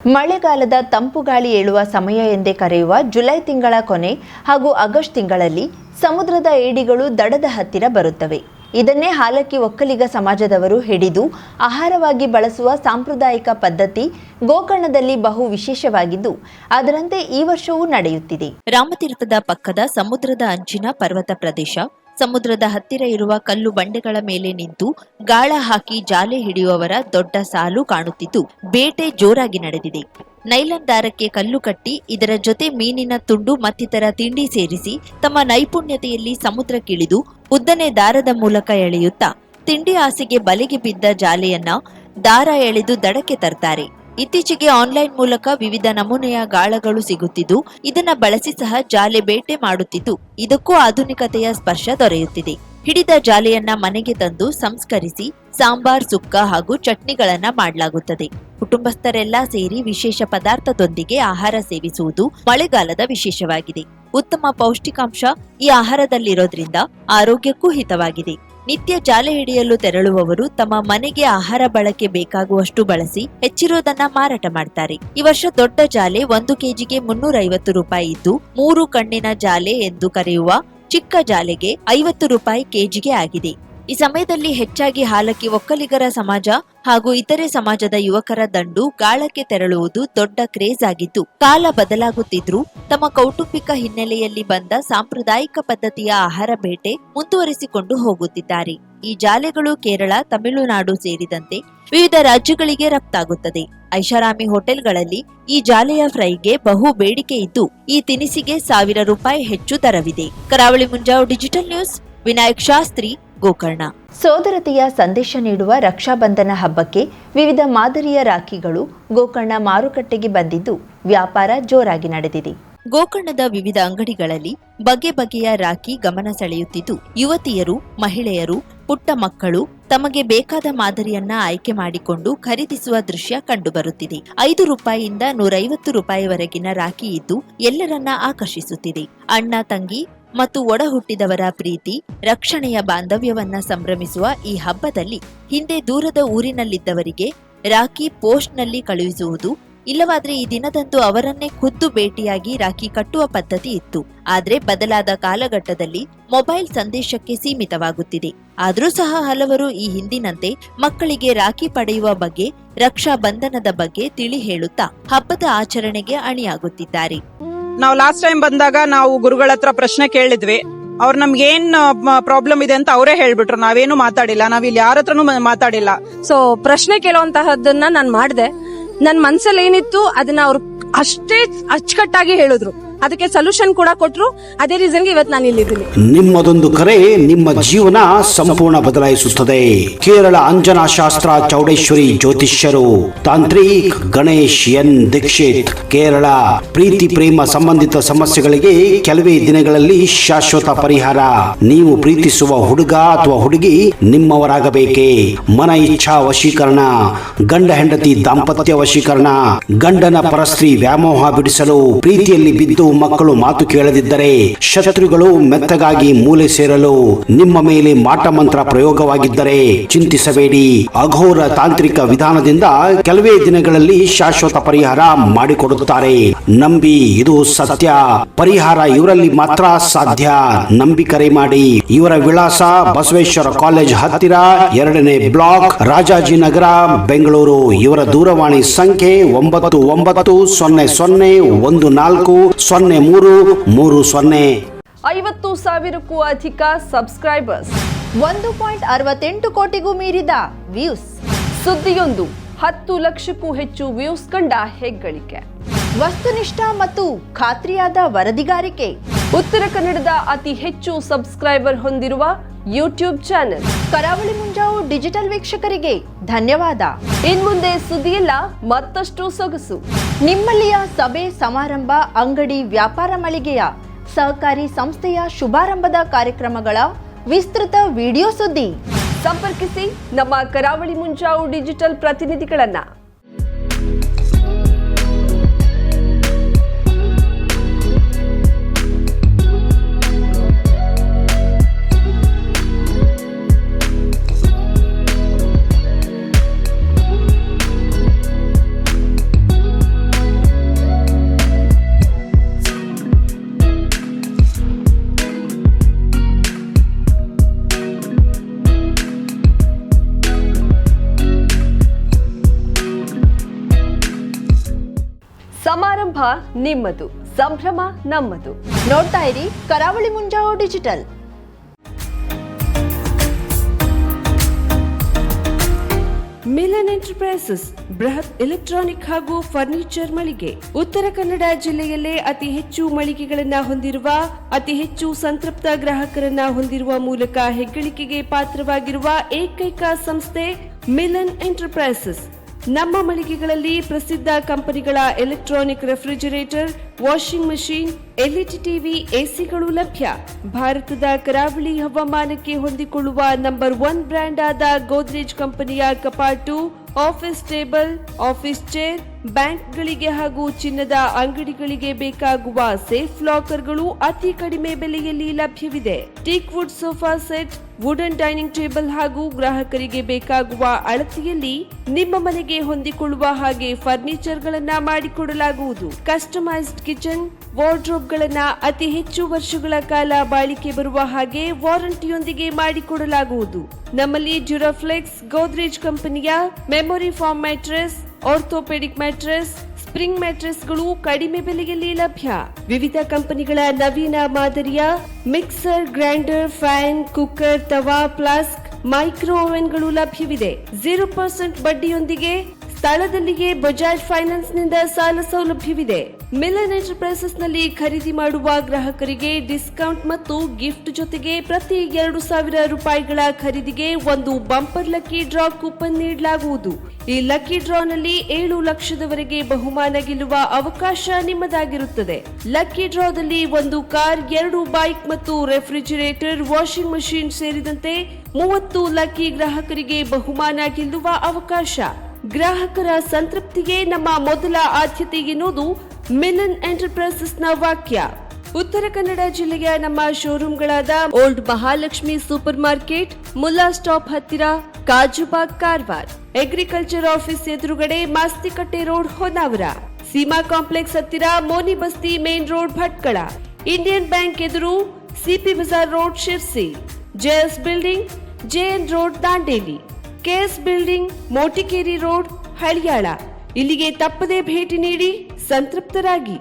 ಮಳೆಗಾಲದ ತಂಪು ಗಾಳಿ ಏಳುವ ಸಮಯ ಎಂದೇ ಕರೆಯುವ ಜುಲೈ ತಿಂಗಳ ಕೊನೆ ಹಾಗೂ ಆಗಸ್ಟ್ ತಿಂಗಳಲ್ಲಿ ಸಮುದ್ರದ ಏಡಿಗಳು ದಡದ ಹತ್ತಿರ ಬರುತ್ತವೆ. ಇದನ್ನೇ ಹಾಲಕ್ಕಿ ಒಕ್ಕಲಿಗ ಸಮಾಜದವರು ಹಿಡಿದು ಆಹಾರವಾಗಿ ಬಳಸುವ ಸಾಂಪ್ರದಾಯಿಕ ಪದ್ಧತಿ ಗೋಕರ್ಣದಲ್ಲಿ ಬಹು ವಿಶೇಷವಾಗಿದ್ದು, ಅದರಂತೆ ಈ ವರ್ಷವೂ ನಡೆಯುತ್ತಿದೆ. ರಾಮತೀರ್ಥದ ಪಕ್ಕದ ಸಮುದ್ರದ ಅಂಚಿನ ಪರ್ವತ ಪ್ರದೇಶ, ಸಮುದ್ರದ ಹತ್ತಿರ ಇರುವ ಕಲ್ಲು ಬಂಡೆಗಳ ಮೇಲೆ ನಿಂತು ಗಾಳ ಹಾಕಿ ಜಾಲೆ ಹಿಡಿಯುವವರ ದೊಡ್ಡ ಸಾಲು ಕಾಣುತ್ತಿದ್ದು, ಬೇಟೆ ಜೋರಾಗಿ ನಡೆದಿದೆ. ನೈಲಾನ್ ದಾರಕ್ಕೆ ಕಲ್ಲು ಕಟ್ಟಿ ಇದರ ಜೊತೆ ಮೀನಿನ ತುಂಡು ಮತ್ತಿತರ ತಿಂಡಿ ಸೇರಿಸಿ ತಮ್ಮ ನೈಪುಣ್ಯತೆಯಲ್ಲಿ ಸಮುದ್ರಕ್ಕಿಳಿದು ಉದ್ದನೆ ದಾರದ ಮೂಲಕ ಎಳೆಯುತ್ತಾ ತಿಂಡಿ ಆಸೆಗೆ ಬಲೆಗೆ ಬಿದ್ದ ಜಾಲೆಯನ್ನ ದಾರ ಎಳೆದು ದಡಕ್ಕೆ ತರ್ತಾರೆ. ಇತ್ತೀಚೆಗೆ ಆನ್ಲೈನ್ ಮೂಲಕ ವಿವಿಧ ನಮೂನೆಯ ಗಾಳಗಳು ಸಿಗುತ್ತಿದ್ದು, ಇದನ್ನ ಬಳಸಿ ಸಹ ಜಾಲೆ ಬೇಟೆ ಮಾಡುತ್ತಿದ್ದು, ಇದಕ್ಕೂ ಆಧುನಿಕತೆಯ ಸ್ಪರ್ಶ ದೊರೆಯುತ್ತಿದೆ. ಹಿಡಿದ ಜಾಲೆಯನ್ನ ಮನೆಗೆ ತಂದು ಸಂಸ್ಕರಿಸಿ ಸಾಂಬಾರ್, ಸುಕ್ಕ ಹಾಗೂ ಚಟ್ನಿಗಳನ್ನ ಮಾಡಲಾಗುತ್ತದೆ. ಕುಟುಂಬಸ್ಥರೆಲ್ಲ ಸೇರಿ ವಿಶೇಷ ಪದಾರ್ಥದೊಂದಿಗೆ ಆಹಾರ ಸೇವಿಸುವುದು ಮಳೆಗಾಲದ ವಿಶೇಷವಾಗಿದೆ. ಉತ್ತಮ ಪೌಷ್ಟಿಕಾಂಶ ಈ ಆಹಾರದಲ್ಲಿರೋದ್ರಿಂದ ಆರೋಗ್ಯಕ್ಕೂ ಹಿತವಾಗಿದೆ. ನಿತ್ಯ ಜಾಲೆ ಹಿಡಿಯಲು ತೆರಳುವವರು ತಮ್ಮ ಮನೆಗೆ ಆಹಾರ ಬಳಕೆ ಬೇಕಾಗುವಷ್ಟು ಬಳಸಿ ಹೆಚ್ಚಿರೋದನ್ನ ಮಾರಾಟ ಮಾಡ್ತಾರೆ. ಈ ವರ್ಷ ದೊಡ್ಡ ಜಾಲೆ 1 ಕೆಜಿಗೆ 350 ರೂಪಾಯಿ ಇದ್ದು, 3 ಕಣ್ಣಿನ ಜಾಲೆ ಎಂದು ಕರೆಯುವ ಚಿಕ್ಕ ಜಾಲೆಗೆ 50 ರೂಪಾಯಿ ಕೆಜಿಗೆ ಆಗಿದೆ. ಈ ಸಮಯದಲ್ಲಿ ಹೆಚ್ಚಾಗಿ ಹಾಲಕ್ಕಿ ಒಕ್ಕಲಿಗರ ಸಮಾಜ ಹಾಗೂ ಇತರೆ ಸಮಾಜದ ಯುವಕರ ದಂಡು ಗಾಳಕ್ಕೆ ತೆರಳುವುದು ದೊಡ್ಡ ಕ್ರೇಜ್ ಆಗಿದ್ದು, ಕಾಲ ಬದಲಾಗುತ್ತಿದ್ರೂ ತಮ್ಮ ಕೌಟುಂಬಿಕ ಹಿನ್ನೆಲೆಯಲ್ಲಿ ಬಂದ ಸಾಂಪ್ರದಾಯಿಕ ಪದ್ಧತಿಯ ಆಹಾರ ಬೇಟೆ ಮುಂದುವರಿಸಿಕೊಂಡು ಹೋಗುತ್ತಿದ್ದಾರೆ. ಈ ಜಾಲೆಗಳು ಕೇರಳ, ತಮಿಳುನಾಡು ಸೇರಿದಂತೆ ವಿವಿಧ ರಾಜ್ಯಗಳಿಗೆ ರಫ್ತಾಗುತ್ತದೆ. ಐಷಾರಾಮಿ ಹೋಟೆಲ್ಗಳಲ್ಲಿ ಈ ಜಾಲೆಯ ಫ್ರೈಗೆ ಬಹು ಬೇಡಿಕೆ ಇದ್ದು, ಈ ತಿನಿಸಿಗೆ 1000 ರೂಪಾಯಿ ಹೆಚ್ಚು ದರವಿದೆ. ಕರಾವಳಿ ಮುಂಜಾವು ಡಿಜಿಟಲ್ ನ್ಯೂಸ್, ವಿನಾಯಕ್ ಶಾಸ್ತ್ರಿ, ಗೋಕರ್ಣ. ಸೋದರತೆಯ ಸಂದೇಶ ನೀಡುವ ರಕ್ಷಾಬಂಧನ ಹಬ್ಬಕ್ಕೆ ವಿವಿಧ ಮಾದರಿಯ ರಾಖಿಗಳು ಗೋಕರ್ಣ ಮಾರುಕಟ್ಟೆಗೆ ಬಂದಿದ್ದು, ವ್ಯಾಪಾರ ಜೋರಾಗಿ ನಡೆದಿದೆ. ಗೋಕರ್ಣದ ವಿವಿಧ ಅಂಗಡಿಗಳಲ್ಲಿ ಬಗೆ ಬಗೆಯ ರಾಖಿ ಗಮನ ಸೆಳೆಯುತ್ತಿದ್ದು, ಯುವತಿಯರು, ಮಹಿಳೆಯರು, ಪುಟ್ಟ ಮಕ್ಕಳು ತಮಗೆ ಬೇಕಾದ ಮಾದರಿಯನ್ನ ಆಯ್ಕೆ ಮಾಡಿಕೊಂಡು ಖರೀದಿಸುವ ದೃಶ್ಯ ಕಂಡುಬರುತ್ತಿದೆ. 5 ರೂಪಾಯಿಯಿಂದ 150 ರೂಪಾಯಿವರೆಗಿನ ರಾಖಿ ಇದ್ದು ಎಲ್ಲರನ್ನ ಆಕರ್ಷಿಸುತ್ತಿದೆ. ಅಣ್ಣ, ತಂಗಿ ಮತ್ತು ಒಡ ಹುಟ್ಟಿದವರ ಪ್ರೀತಿ, ರಕ್ಷಣೆಯ ಬಾಂಧವ್ಯವನ್ನ ಸಂಭ್ರಮಿಸುವ ಈ ಹಬ್ಬದಲ್ಲಿ ಹಿಂದೆ ದೂರದ ಊರಿನಲ್ಲಿದ್ದವರಿಗೆ ರಾಖಿ ಪೋಸ್ಟ್ನಲ್ಲಿ ಕಳುಹಿಸುವುದು, ಇಲ್ಲವಾದ್ರೆ ಈ ದಿನದಂದು ಅವರನ್ನೇ ಖುದ್ದು ಭೇಟಿಯಾಗಿ ರಾಖಿ ಕಟ್ಟುವ ಪದ್ಧತಿ ಇತ್ತು. ಆದ್ರೆ ಬದಲಾದ ಕಾಲಘಟ್ಟದಲ್ಲಿ ಮೊಬೈಲ್ ಸಂದೇಶಕ್ಕೆ ಸೀಮಿತವಾಗುತ್ತಿದೆ. ಆದ್ರೂ ಸಹ ಹಲವರು ಈ ಹಿಂದಿನಂತೆ ಮಕ್ಕಳಿಗೆ ರಾಖಿ ಪಡೆಯುವ ಬಗ್ಗೆ, ರಕ್ಷಾ ಬಂಧನದ ಬಗ್ಗೆ ತಿಳಿ ಹೇಳುತ್ತಾ ಹಬ್ಬದ ಆಚರಣೆಗೆ ಅಣಿಯಾಗುತ್ತಿದ್ದಾರೆ. ನಾವು ಲಾಸ್ಟ್ ಟೈಮ್ ಬಂದಾಗ ನಾವು ಗುರುಗಳ ಹತ್ರ ಪ್ರಶ್ನೆ ಕೇಳಿದ್ವಿ. ಅವ್ರು ನಮ್ಗೆ ಏನ್ ಪ್ರಾಬ್ಲಮ್ ಇದೆ ಅಂತ ಅವರೇ ಹೇಳ್ಬಿಟ್ರು. ನಾವೇನು ಮಾತಾಡಿಲ್ಲ, ನಾವಿಲ್ಲಿ ಯಾರ ಹತ್ರನೂ ಮಾತಾಡಿಲ್ಲ. ಸೊ ಪ್ರಶ್ನೆ ಕೇಳುವಂತಹದ್ದನ್ನ ನಾನ್ ಮಾಡ್ದೆ. ನನ್ ಮನ್ಸಲ್ಲಿ ಏನಿತ್ತು ಅದನ್ನ ಅವ್ರು ಅಷ್ಟೇ ಅಚ್ಚುಕಟ್ಟಾಗಿ ಹೇಳಿದ್ರು. ಅದಕ್ಕೆ ಸೊಲ್ಯೂಷನ್ ಕೂಡ ಕೊಟ್ರು. ಅದೇ ರೀಸನ್ಗೆ ಇವತ್ತು ನಾನು ಇಲ್ಲಿದ್ದೀನಿ. ನಿಮ್ಮದೊಂದು ಕರೆ ನಿಮ್ಮ ಜೀವನ ಸಂಪೂರ್ಣ ಬದಲಾಯಿಸುತ್ತದೆ. ಕೇರಳ ಅಂಜನಾ ಶಾಸ್ತ್ರ ಚೌಡೇಶ್ವರಿ ಜ್ಯೋತಿಷ್ಯರು, ತಾಂತ್ರಿಕ್ ಗಣೇಶ್ ಎನ್ ದೀಕ್ಷಿತ್, ಕೇರಳ. ಪ್ರೀತಿ ಪ್ರೇಮ ಸಂಬಂಧಿತ ಸಮಸ್ಯೆಗಳಿಗೆ ಕೆಲವೇ ದಿನಗಳಲ್ಲಿ ಶಾಶ್ವತ ಪರಿಹಾರ. ನೀವು ಪ್ರೀತಿಸುವ ಹುಡುಗ ಅಥವಾ ಹುಡುಗಿ ನಿಮ್ಮವರಾಗಬೇಕೇ? ಮನ ಇಚ್ಛಾ ವಶೀಕರಣ, ಗಂಡ ಹೆಂಡತಿ ದಾಂಪತ್ಯ ವಶೀಕರಣ, ಗಂಡನ ಪರಸ್ತ್ರೀ ವ್ಯಾಮೋಹ ಬಿಡಿಸಲು, ಪ್ರೀತಿಯಲ್ಲಿ ಬಿದ್ದು ಮಕ್ಕಳು ಮಾತು ಕೇಳದಿದ್ದರೆ, ಶತ್ರುಗಳು ಮೆತ್ತಗಾಗಿ ಮೂಲೆ ಸೇರಲು, ನಿಮ್ಮ ಮೇಲೆ ಮಾಟ ಮಂತ್ರ ಪ್ರಯೋಗವಾಗಿದ್ದರೆ ಚಿಂತಿಸಬೇಡಿ. ಅಘೋರ ತಾಂತ್ರಿಕ ವಿಧಾನದಿಂದ ಕೆಲವೇ ದಿನಗಳಲ್ಲಿ ಶಾಶ್ವತ ಪರಿಹಾರ ಮಾಡಿಕೊಡುತ್ತಾರೆ. ನಂಬಿ, ಇದು ಸತ್ಯ. ಪರಿಹಾರ ಇವರಲ್ಲಿ ಮಾತ್ರ ಸಾಧ್ಯ. ನಂಬಿ ಕರೆ ಮಾಡಿ. ಇವರ ವಿಳಾಸ ಬಸವೇಶ್ವರ ಕಾಲೇಜ್ ಹತ್ತಿರ, 2ನೇ ಬ್ಲಾಕ್, ರಾಜಾಜಿನಗರ, ಬೆಂಗಳೂರು. ಇವರ ದೂರವಾಣಿ ಸಂಖ್ಯೆ 9900140330. 50,000ಕ್ಕೂ ಅಧಿಕ ಸಬ್ಸ್ಕ್ರೈಬರ್ಸ್, 1.68 ಕೋಟಿಗೂ ಮೀರಿದ ವ್ಯೂಸ್. ಸುದ್ದಿಯೊಂದು 10 ಲಕ್ಷಕ್ಕೂ ಹೆಚ್ಚು ವ್ಯೂಸ್ ಕಂಡ ಹೆಗ್ಗಳಿಕೆ. ವಸ್ತುನಿಷ್ಠ ಮತ್ತು ಖಾತ್ರಿಯಾದ ವರದಿಗಾರಿಕೆ. ಉತ್ತರ ಕನ್ನಡದ ಅತಿ ಹೆಚ್ಚು ಸಬ್ಸ್ಕ್ರೈಬರ್ ಹೊಂದಿರುವ ಯೂಟ್ಯೂಬ್ ಚಾನೆಲ್ ಕರಾವಳಿ ಮುಂಜಾವು ಡಿಜಿಟಲ್ ವೀಕ್ಷಕರಿಗೆ ಧನ್ಯವಾದ. ಇನ್ಮುಂದೆ ಸುದ್ದಿಯಲ್ಲ ಮತ್ತಷ್ಟು ಸೊಗಸು. ನಿಮ್ಮಲ್ಲಿಯ ಸಭೆ ಸಮಾರಂಭ, ಅಂಗಡಿ, ವ್ಯಾಪಾರ ಮಳಿಗೆಯ, ಸಹಕಾರಿ ಸಂಸ್ಥೆಯ ಶುಭಾರಂಭದ ಕಾರ್ಯಕ್ರಮಗಳ ವಿಸ್ತೃತ ವಿಡಿಯೋ ಸುದ್ದಿ. ಸಂಪರ್ಕಿಸಿ ನಮ್ಮ ಕರಾವಳಿ ಮುಂಜಾವು ಡಿಜಿಟಲ್ ಪ್ರತಿನಿಧಿಗಳನ್ನ. ಸಮಾರಂಭ ನಿಮ್ಮದು, ಸಂಭ್ರಮ ನಮ್ಮದು. ನೋಡ್ತಾ ಇರಿ ಕರಾವಳಿ ಮುಂಜಾವು ಡಿಜಿಟಲ್. ಮಿಲನ್ ಎಂಟರ್ಪ್ರೈಸಸ್ ಬೃಹತ್ ಎಲೆಕ್ಟ್ರಾನಿಕ್ ಹಾಗೂ ಫರ್ನಿಚರ್ ಮಳಿಗೆ. ಉತ್ತರ ಕನ್ನಡ ಜಿಲ್ಲೆಯಲ್ಲೇ ಅತಿ ಹೆಚ್ಚು ಮಳಿಗೆಗಳನ್ನ ಹೊಂದಿರುವ, ಅತಿ ಹೆಚ್ಚು ಸಂತೃಪ್ತ ಗ್ರಾಹಕರನ್ನ ಹೊಂದಿರುವ ಮೂಲಕ ಹೆಗ್ಗಳಿಕೆಗೆ ಪಾತ್ರವಾಗಿರುವ ಏಕೈಕ ಸಂಸ್ಥೆ ಮಿಲನ್ ಎಂಟರ್ಪ್ರೈಸಸ್. ನಮ್ಮ ಮಳಿಗೆಗಳಲ್ಲಿ ಪ್ರಸಿದ್ಧ ಕಂಪನಿಗಳ electronic refrigerator, washing machine, LED TV, ಎಸಿಗಳು ಲಭ್ಯ. ಭಾರತದ ಕರಾವಳಿ ಹವಾಮಾನಕ್ಕೆ ಹೊಂದಿಕೊಳ್ಳುವ ನಂಬರ್ 1 ಬ್ರ್ಯಾಂಡ್ ಆದ ಗೋದ್ರೇಜ್ ಕಂಪನಿಯ ಕಪಾಟು, ಆಫೀಸ್ ಟೇಬಲ್, ಆಫೀಸ್ ಚೇರ್, ಬ್ಯಾಂಕ್ಗಳಿಗೆ ಹಾಗೂ ಚಿನ್ನದ ಅಂಗಡಿಗಳಿಗೆ ಬೇಕಾಗುವ ಸೇಫ್ ಲಾಕರ್ಗಳು ಅತಿ ಕಡಿಮೆ ಬೆಲೆಯಲ್ಲಿ ಲಭ್ಯವಿದೆ. Teak wood sofa set, wooden dining table ಹಾಗೂ ಗ್ರಾಹಕರಿಗೆ ಬೇಕಾಗುವ ಅಳತೆಯಲ್ಲಿ ನಿಮ್ಮ ಮನೆಗೆ ಹೊಂದಿಕೊಳ್ಳುವ ಹಾಗೆ ಫರ್ನಿಚರ್ ಗಳನ್ನ ಮಾಡಿಕೊಡಲಾಗುವುದು. ಕಸ್ಟಮೈಸ್ಡ್ ಕಿಚನ್, ವಾರ್ಡ್ರೋಬ್ ಗಳನ್ನ ಅತಿ ಹೆಚ್ಚು ವರ್ಷಗಳ ಕಾಲ ಬಾಳಿಕೆ ಬರುವ ಹಾಗೆ ವಾರಂಟಿಯೊಂದಿಗೆ ಮಾಡಿಕೊಡಲಾಗುವುದು. ನಮ್ಮಲ್ಲಿ ಡ್ಯೂರಾಫ್ಲೆಕ್ಸ್, ಗೋದ್ರೇಜ್ ಕಂಪನಿಯ memory foam mattress, orthopaedic mattress, spring ಮ್ಯಾಟ್ರೆಸ್ಗಳು ಕಡಿಮೆ ಬೆಲೆಯಲ್ಲಿ ಲಭ್ಯ. ವಿವಿಧ ಕಂಪನಿಗಳ ನವೀನ ಮಾದರಿಯ ಮಿಕ್ಸರ್, ಗ್ರೈಂಡರ್, ಫ್ಯಾನ್, ಕುಕ್ಕರ್, ತವಾ, ಫ್ಲಾಸ್ಕ್, ಮೈಕ್ರೋ ಓವೆನ್ಗಳು ಲಭ್ಯವಿದೆ. 0% ಬಡ್ಡಿಯೊಂದಿಗೆ ಸ್ಥಳದಲ್ಲಿಯೇ ಬಜಾಜ್ ಫೈನಾನ್ಸ್ ನಿಂದ ಸಾಲ ಸೌಲಭ್ಯವಿದೆ. ಮಿಲನ್ ಎಂಟರ್ಪ್ರೈಸಸ್ ನಲ್ಲಿ ಖರೀದಿ ಮಾಡುವ ಗ್ರಾಹಕರಿಗೆ ಡಿಸ್ಕೌಂಟ್ ಮತ್ತು ಗಿಫ್ಟ್ ಜೊತೆಗೆ ಪ್ರತಿ 2,000 ರೂಪಾಯಿಗಳ ಖರೀದಿಗೆ ಒಂದು ಬಂಪರ್ ಲಕ್ಕಿ ಡ್ರಾ ಕೂಪನ್ ನೀಡಲಾಗುವುದು. ಈ ಲಕ್ಕಿ ಡ್ರಾ ನಲ್ಲಿ 7 ಲಕ್ಷದವರೆಗೆ ಬಹುಮಾನ ಗೆಲ್ಲುವ ಅವಕಾಶ ನಿಮ್ಮದಾಗಿರುತ್ತದೆ. ಲಕ್ಕಿ ಡ್ರಾದಲ್ಲಿ 1 ಕಾರ್, 2 ಬೈಕ್ ಮತ್ತು ರೆಫ್ರಿಜರೇಟರ್, ವಾಷಿಂಗ್ ಮಷೀನ್ ಸೇರಿದಂತೆ 30 ಲಕ್ಕಿ ಗ್ರಾಹಕರಿಗೆ ಬಹುಮಾನ ಗೆಲ್ಲುವ ಅವಕಾಶ. ಗ್ರಾಹಕರ ಸಂತೃಪ್ತಿಗೆ ನಮ್ಮ ಮೊದಲ ಆದ್ಯತೆ ಎನ್ನುವುದು ಮಿಲನ್ ಎಂಟರ್ಪ್ರೈಸಸ್ ನ ವಾಕ್ಯ. ಉತ್ತರ ಕನ್ನಡ ಜಿಲ್ಲೆಯ ನಮ್ಮ ಶೋರೂಮ್ಗಳಾದ old Mahalakshmi super market, Mulla stop ಹತ್ತಿರ, ಕಾಜುಬಾಗ್, ಕಾರವಾರ, ಅಗ್ರಿಕಲ್ಚರ್ ಆಫೀಸ್ ಎದುರುಗಡೆ, ಮಾಸ್ತಿಕಟ್ಟೆ ರೋಡ್, ಹೊನ್ನಾವರ, ಸೀಮಾ ಕಾಂಪ್ಲೆಕ್ಸ್ ಹತ್ತಿರ, Moni Basti main road, Bhatkal, Indian Bank ಎದುರು, CP Bazar road, Sirsi, JS building, JN road, Dandeli, KS building, Motikeri road, Haliyal. ಇಲ್ಲಿಗೆ ತಪ್ಪದೇ ಭೇಟಿ ನೀಡಿ ಸಂತೃಪ್ತರಾಗಿ.